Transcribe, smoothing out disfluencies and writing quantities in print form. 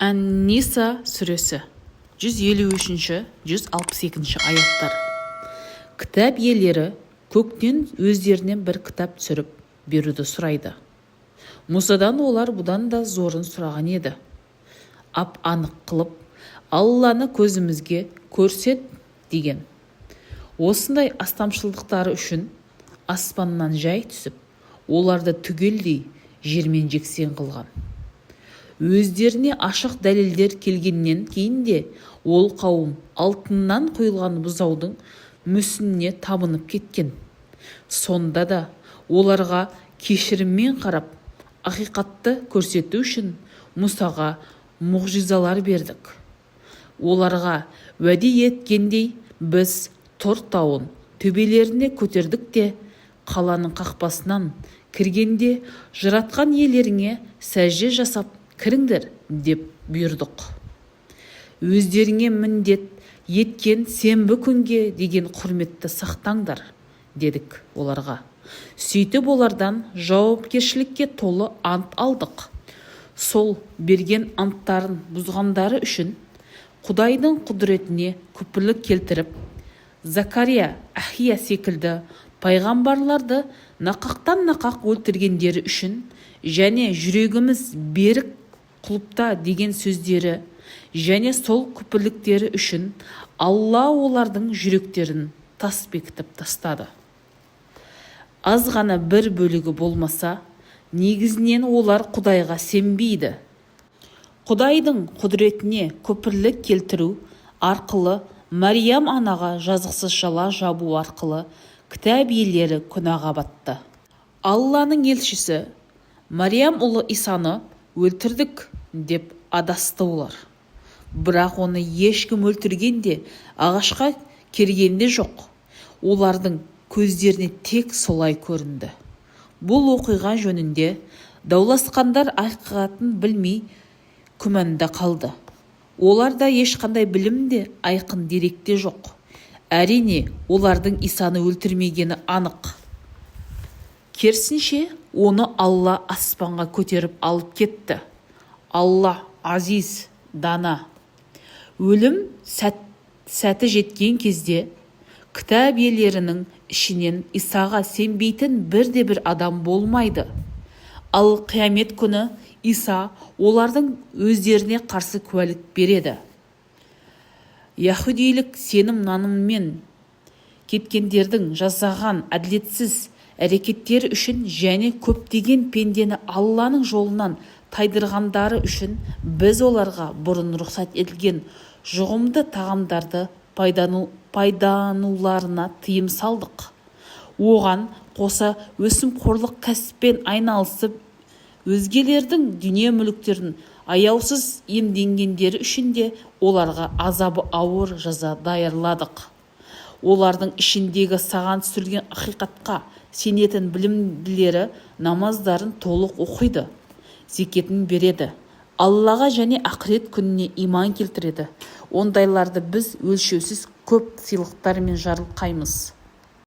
Ан-Ниса сүресі 153-162 аяттар. Кітап иелері көктен өздеріне бір кітап түсіріп беруді сұрайды. Мұсадан олар бұдан да зорын сұраған еді. Ап-анық қылып, Алланы көзімізге көрсет деген. Осындай астамшылдықтары үшін аспаннан жай түсіп, оларды түгелдей жермен жексен қылған. Өздеріне ашық дәлелдер келгеннен кейін де ол қауым алтыннан құйылған бұзаудың мүсініне табынып кеткен. Сонда да оларға кешіріммен қарап, ақиқатты көрсету үшін Мұсаға мұғжизалар бердік. Оларға уәде еткендей біз Тұр тауын төбелеріне көтердік те, қаланың қақпасынан кіргенде жаратқан иелеріңе сәжде жасап кіріңдер деп бұйырдық. Өздеріңе міндет еткен сенбі күнге деген құрметті сақтаңдар, дедік оларға. Сөйтіп олардан жауапкершілікке толы ант алдық. Сол берген анттарын бұзғандары үшін Құдайдың құдіретіне күпірлік келтіріп, Закария, Ахия секілді пайғамбарларды нақақтан-нақақ өлтіргендері үшін және жүрегіміз берік құлыпта деген сөздері және сол күпірліктері үшін Алла олардың жүректерін тас бекітіп тастады. Аз ғана бір бөлігі болмаса, негізінен олар Құдайға сенбейді. Құдайдың құдіретіне күпірлік келтіру арқылы Мариям анаға жазықсыз жала жабу арқылы кітап иелері күнәға батты. Алланың елшісі Мариям ұлы Исаны өлтірдік деп адасты олар. Бірақ оны ешкім өлтіргенде ағашқа кергенде жоқ. Олардың көздеріне тек солай көрінді. Бұл оқиға жөнінде дауласқандар ақиқатын білмей күмәнда қалды. Оларда ешқандай білімде айқын деректе жоқ. Әрине, олардың Исаны өлтірмегені анық. Керісінше, оны Алла аспанға көтеріп алып кетті. Алла азиз, дана. Өлім сәті жеткен кезде кітап иелерінің ішінен Исаға сенбейтін бірде-бір адам болмайды. Ал қиямет күні Иса олардың өздеріне қарсы куәлік береді. Яһудилік сенім наныммен кеткендердің жасаған әділетсіз әрекеттері үшін және көптеген пендені Алланың жолынан тайдырғандары үшін біз оларға бұрын рұқсат етілген жұғымды тағамдарды пайдануларына тыйым салдық. Оған қоса өсімқорлық кәсіппен айналысып, өзгелердің дүние мүліктерін аяусыз иемденгендері үшін де оларға азабы ауыр жаза даярладық. Олардың ішіндегі саған түсірілген ақиқатқа сенетін білімділері намаздарын толық оқиды, зекетін береді, Аллаға және ақырет күніне иман келтіреді. Ондайларды біз өлшеусіз көп сыйлықтармен жарылқаймыз.